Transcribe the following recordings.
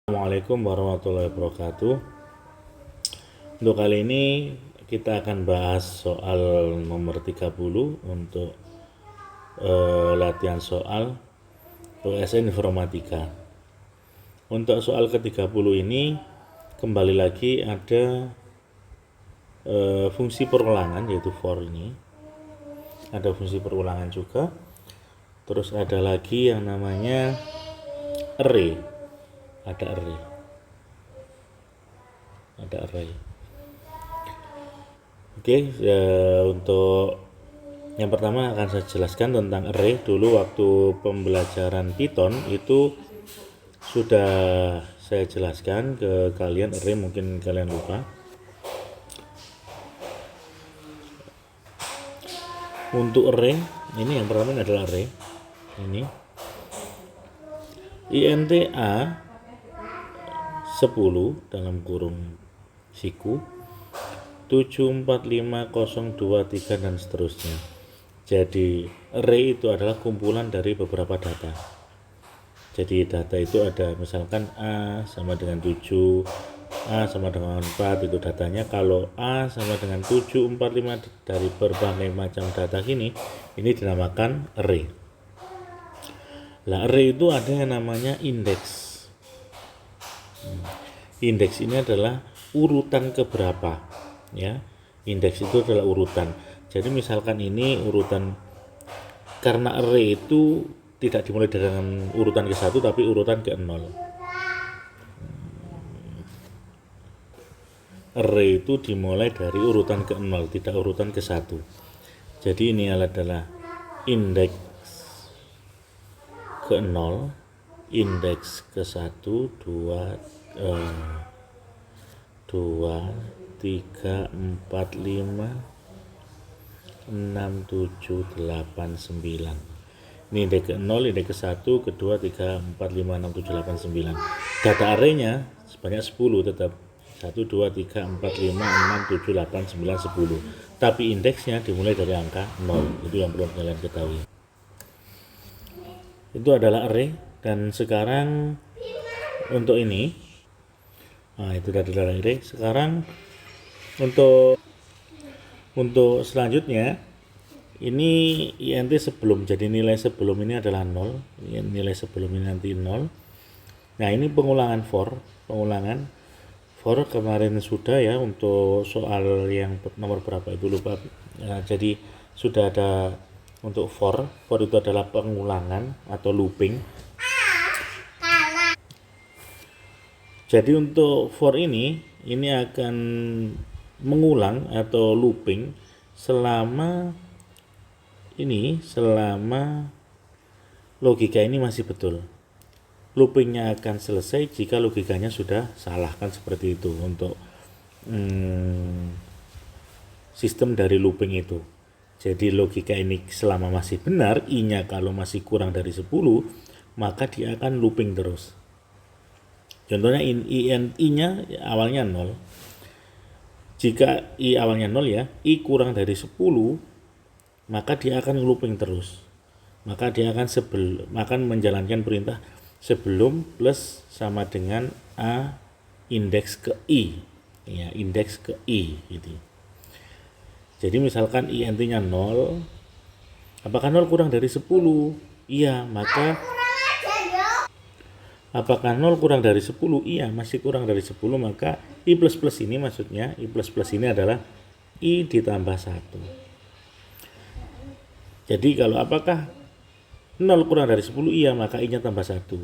Assalamualaikum warahmatullahi wabarakatuh. Untuk kali ini kita akan bahas soal nomor 30 untuk latihan soal OSN Informatika. Untuk soal ke-30 ini kembali lagi ada fungsi perulangan, yaitu for ini. Ada fungsi perulangan juga. Terus ada lagi yang namanya array. Ada array. Oke, untuk yang pertama akan saya jelaskan tentang array. Dulu waktu pembelajaran Python itu sudah saya jelaskan ke kalian array, mungkin kalian lupa. Untuk array ini yang pertama adalah array ini INTA 10 dalam kurung siku 745023 dan seterusnya. Jadi array itu adalah kumpulan dari beberapa data. Jadi data itu ada misalkan A sama dengan 7, A sama dengan 4, itu datanya. Kalau A sama dengan 7, 4, 5 dari berbagai macam data ini dinamakan array. Lah array itu ada yang namanya indeks. Indeks ini adalah urutan keberapa, ya. Indeks itu adalah urutan. Jadi misalkan ini urutan, karena array itu tidak dimulai dengan urutan ke-1 tapi urutan ke-0. Array itu dimulai dari urutan ke-0, tidak urutan ke-1. Jadi ini adalah indeks ke-0, indeks ke-1, 2, 3, 4, 5, 6, 7, 8, 9. Ini indeks ke-0, indeks ke-1, ke-2, 3, 4, 5, 6, 7, 8, 9. Data arraynya sebanyak 10 tetap. 1, 2, 3, 4, 5, 6, 7, 8, 9, 10. Tapi indeksnya dimulai dari angka 0. Itu yang perlu kalian ketahui. Itu adalah array. Dan sekarang untuk ini, itu adalah array. Sekarang untuk selanjutnya, ini int sebelum, jadi nilai sebelum ini adalah 0. Nilai sebelum ini nanti 0. Nah, ini pengulangan for kemarin sudah, ya, untuk soal yang nomor berapa itu lupa. Nah, jadi sudah ada untuk for itu adalah pengulangan atau looping. Jadi untuk for ini akan mengulang atau looping selama logika ini masih betul. Loopingnya akan selesai jika logikanya sudah salah, kan seperti itu untuk sistem dari looping itu. Jadi logika ini selama masih benar, i-nya kalau masih kurang dari 10, maka dia akan looping terus. Contohnya i-nya awalnya 0. Jika i awalnya 0, ya, i kurang dari 10, maka dia akan looping terus. Maka dia akan menjalankan perintah sebelum plus sama dengan a indeks ke i, ya, indeks ke i gitu. Jadi misalkan int-nya 0, apakah 0 kurang dari 10? Iya, maka apakah 0 kurang dari 10? Iya, masih kurang dari 10, maka i plus plus ini, maksudnya i plus plus ini adalah i ditambah 1. Jadi kalau apakah 0 kurang dari 10? Iya, maka i-nya tambah 1.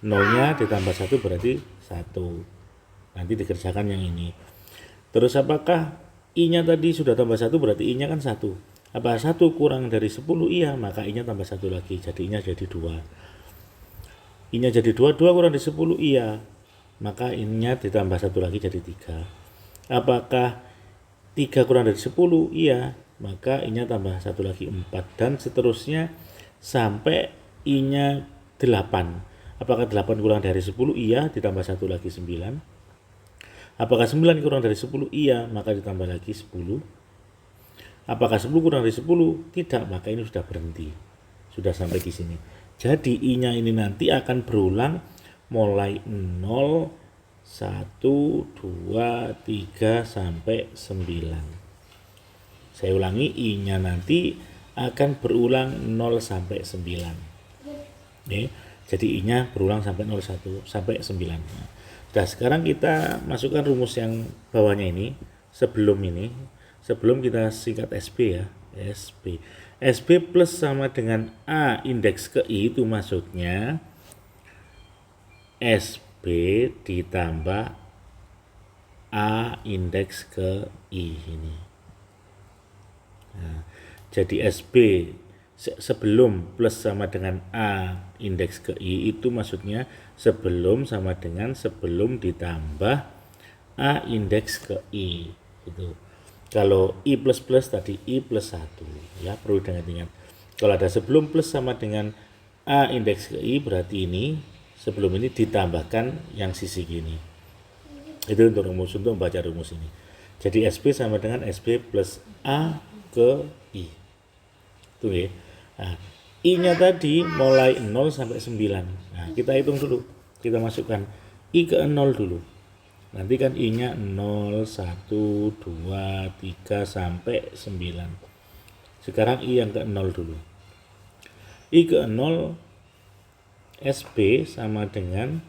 0-nya ditambah 1 berarti 1. Nanti dikerjakan yang ini. Terus apakah i-nya tadi sudah tambah 1 berarti i-nya kan 1. Apakah 1 kurang dari 10? Iya, maka i-nya tambah 1 lagi. Jadi i-nya jadi 2. I-nya jadi 2, 2 kurang dari 10? Iya. Maka i-nya ditambah 1 lagi jadi 3. Apakah 3 kurang dari 10? Iya. Maka i-nya tambah 1 lagi 4, dan seterusnya sampai i-nya 8. Apakah 8 kurang dari 10? Iya, ditambah 1 lagi 9. Apakah 9 kurang dari 10? Iya, maka ditambah lagi 10. Apakah 10 kurang dari 10? Tidak, maka ini sudah berhenti. Sudah sampai di sini. Jadi i-nya ini nanti akan berulang mulai 0, 1, 2, 3 sampai 9. Saya ulangi, I-nya nanti akan berulang 0 sampai 9. Oke, jadi I-nya berulang sampai 0, 1 sampai 9. Nah, sekarang kita masukkan rumus yang bawahnya ini. Sebelum kita singkat SP ya, SP plus sama dengan A indeks ke I, itu maksudnya SB ditambah A indeks ke I ini. Nah, jadi SB sebelum plus sama dengan A indeks ke I, itu maksudnya sebelum sama dengan sebelum ditambah A indeks ke I itu. Kalau I plus plus tadi I plus 1 ya, perlu diingat. Kalau ada sebelum plus sama dengan A indeks ke I, berarti ini sebelum ini ditambahkan yang sisi gini. Itu untuk rumus, untuk membaca rumus ini. Jadi SB sama dengan SB plus A ke I. Tuh ya. Nah, I-nya tadi mulai 0 sampai 9. Nah, kita hitung dulu. Kita masukkan I ke 0 dulu. Nanti kan I-nya 0, 1, 2, 3 sampai 9. Sekarang I yang ke 0 dulu. I ke 0 SB sama dengan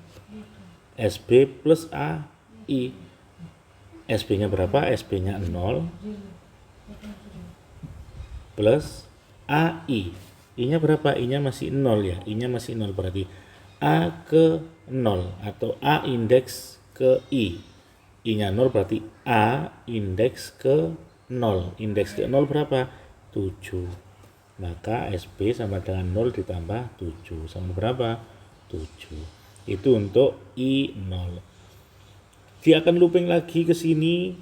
SB plus A I. SB-nya berapa? SB-nya 0 plus AI. I-nya berapa? I-nya masih 0 ya. I-nya masih 0, berarti A ke 0 atau A indeks ke I. I-nya 0 berarti A indeks ke 0. Indeks ke 0 berapa? 7. Maka SB sama dengan 0 ditambah 7. Sama berapa? 7. Itu untuk I0. Dia akan looping lagi ke sini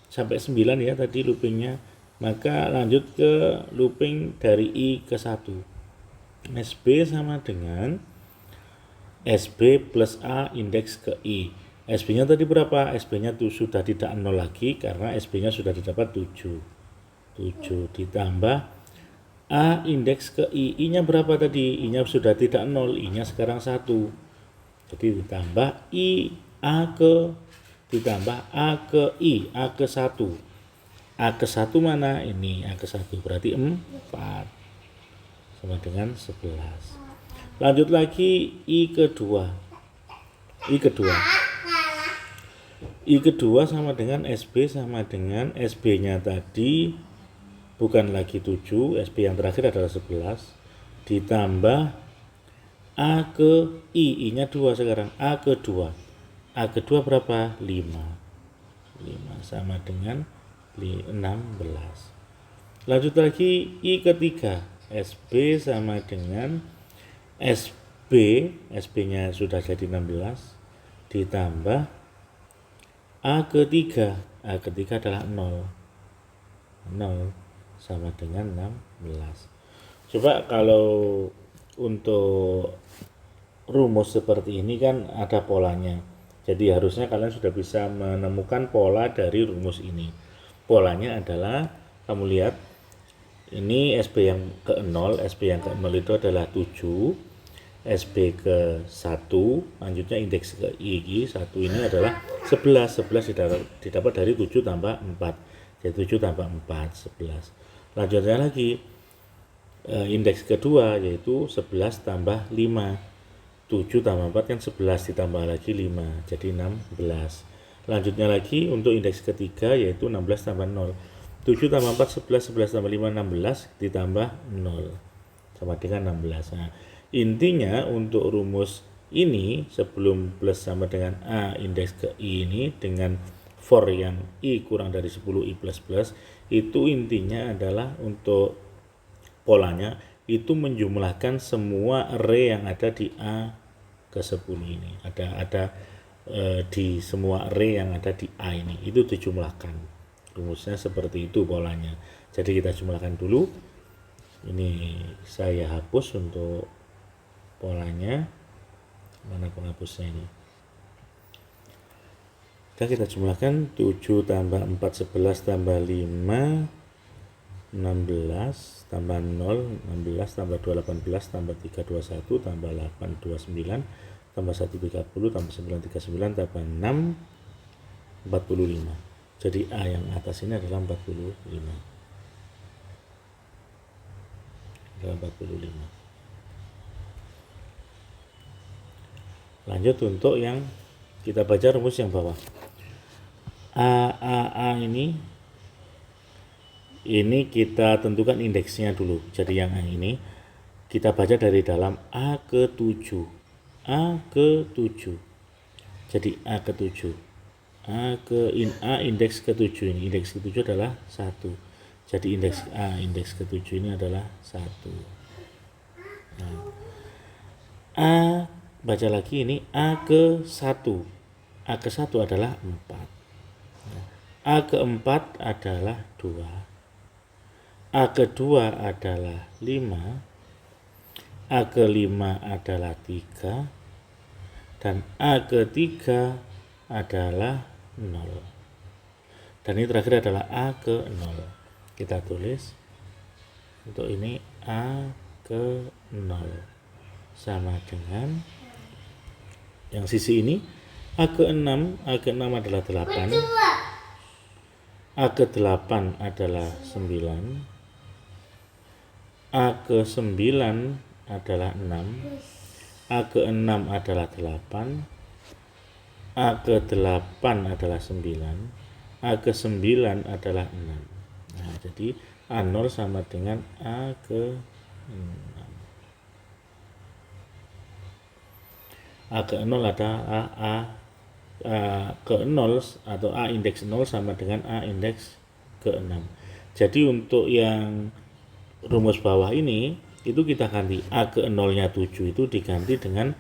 sampai 9 ya tadi loopingnya. Maka lanjut ke looping dari I ke 1. SB sama dengan SB plus A indeks ke I. SB-nya tadi berapa? SB-nya tuh sudah tidak 0 lagi karena SB-nya sudah didapat 7. 7 ditambah A indeks ke I. I-nya berapa tadi? I-nya sudah tidak 0, I-nya sekarang 1. Jadi ditambah I A ke ditambah A ke I, A ke 1. A ke 1 mana? Ini A ke 1, berarti 4 sama dengan 11. Lanjut lagi I kedua. I kedua sama dengan SB sama dengan SB-nya tadi bukan lagi 7, SB yang terakhir adalah 11 ditambah A ke I, I-nya 2 sekarang, A kedua. A kedua berapa? 5 sama dengan 16. Lanjut lagi I ketiga. SB sama dengan SB, SB-nya sudah jadi 16 ditambah A ketiga. A ketiga adalah 0 sama dengan 16. Coba kalau untuk rumus seperti ini kan ada polanya. Jadi harusnya kalian sudah bisa menemukan pola dari rumus ini. Polanya adalah, kamu lihat, ini SB yang ke 0, SB yang ke 0 itu adalah 7, SB ke 1, lanjutnya indeks ke I 1 ini adalah 11. 11 didapat dari 7 tambah 4. Jadi 7 tambah 4, 11. Lanjutnya lagi, indeks kedua yaitu 11 tambah 5. 7 tambah 4 kan 11 ditambah lagi 5 jadi 16. Lanjutnya lagi untuk indeks ketiga yaitu 16 tambah 0. 7 tambah 4 11, 11 tambah 5 16 ditambah 0 sama dengan 16. Nah, intinya untuk rumus ini sebelum plus sama dengan A indeks ke I ini dengan for yang I kurang dari 10 I plus plus, itu intinya adalah untuk polanya itu menjumlahkan semua array yang ada di A ke 10 ini. Ada di semua array yang ada di A ini, itu dijumlahkan. Rumusnya seperti itu polanya. Jadi kita jumlahkan dulu. Ini saya hapus untuk polanya. Mana penghapusnya ini? Dan kita jumlahkan 7 tambah 4 11 tambah 5 16 tambah 0 16 tambah 2 18 tambah 3 21 tambah 8 29 tambah 1 30, tambah 9 39, tambah 6 45. Jadi A yang atas ini adalah 45. Adalah 45. Lanjut untuk yang kita baca rumus yang bawah. A ini kita tentukan indeksnya dulu. Jadi yang A ini kita baca dari dalam A ke 7. A ke 7. Jadi A ke 7. A indeks ke 7 ini. Indeks ke 7 adalah 1. Jadi indeks ke 7 ini adalah 1. Nah, A baca lagi ini A ke 1. A ke 1 adalah 4. A ke 4 adalah 2. A ke 2 adalah 5. A ke 5 adalah 3. Dan A ke 3 adalah 0. Dan ini terakhir adalah A ke 0. Kita tulis untuk ini A ke 0 sama dengan yang sisi ini A ke 6 adalah 8. A ke 8 adalah 9. A ke 9 adalah 6. A ke 6 adalah 8. A ke 8 adalah 9. A ke 9 adalah 6. Nah, jadi A0 sama dengan A ke 6. A ke 0 adalah A ke 0 atau A indeks 0 sama dengan A indeks ke 6. Jadi untuk yang rumus bawah ini itu kita ganti A ke 0 nya 7 itu diganti dengan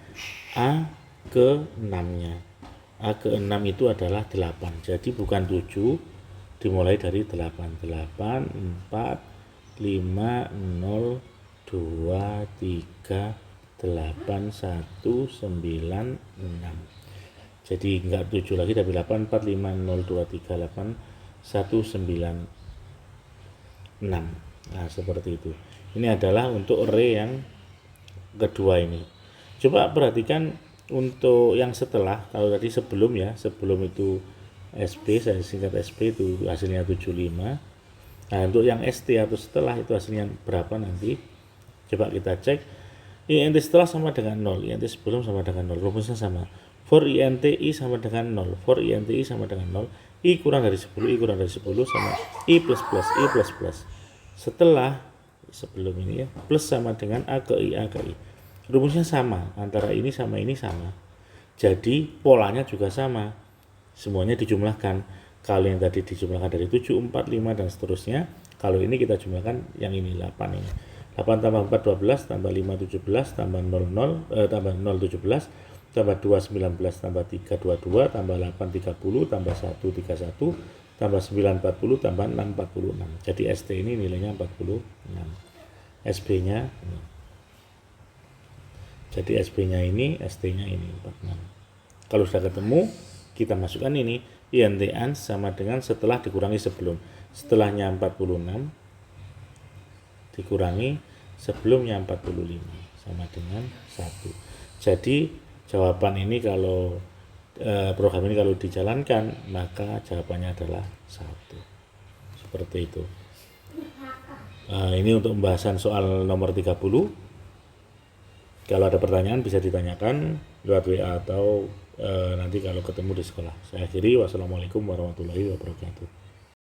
A ke 6 nya. A ke 6 itu adalah 8. Jadi bukan 7, dimulai dari 8. 8, 4, 5, 0, 2, 3, 8, 1, 9, 6. Jadi enggak 7 lagi tapi 8, 4, 5, 0, 2, 3, 8, 1, 9, 6. Nah, seperti itu. Ini adalah untuk array yang kedua ini. Coba perhatikan untuk yang setelah, kalau tadi sebelum itu SP, saya singkat SP itu hasilnya 75. Nah, untuk yang ST atau setelah itu hasilnya berapa nanti? Coba kita cek. INT setelah sama dengan 0, INT sebelum sama dengan 0, rumusnya sama. For INT I sama dengan 0, for INT I sama dengan 0, I kurang dari 10, I kurang dari 10 sama I plus plus, I plus plus. Setelah sebelum ini ya, plus sama dengan A ke I, A ke I. Rumusnya sama, antara ini sama ini sama. Jadi polanya juga sama. Semuanya dijumlahkan. Kalau yang tadi dijumlahkan dari 7, 4, 5 dan seterusnya. Kalau ini kita jumlahkan yang ini 8 ini. 8 tambah 4 12 tambah 5 17 tambah 0 tambah 0 17 tambah 2 19 tambah 3 22 tambah 8 30 tambah 1 31 tambah 9 40 tambah 6 46. Jadi ST ini nilainya 46. SB-nya ini. Jadi SB-nya ini, ST-nya ini 46. Kalau sudah ketemu, kita masukkan ini INT-an sama dengan setelah dikurangi sebelum. Setelahnya 46 dikurangi sebelumnya 45 sama dengan 1. Jadi jawaban ini kalau program ini kalau dijalankan maka jawabannya adalah 1. Seperti itu. Ini untuk pembahasan soal nomor 30. Kalau ada pertanyaan bisa ditanyakan lewat WA atau nanti kalau ketemu di sekolah. Saya akhiri, wassalamualaikum warahmatullahi wabarakatuh.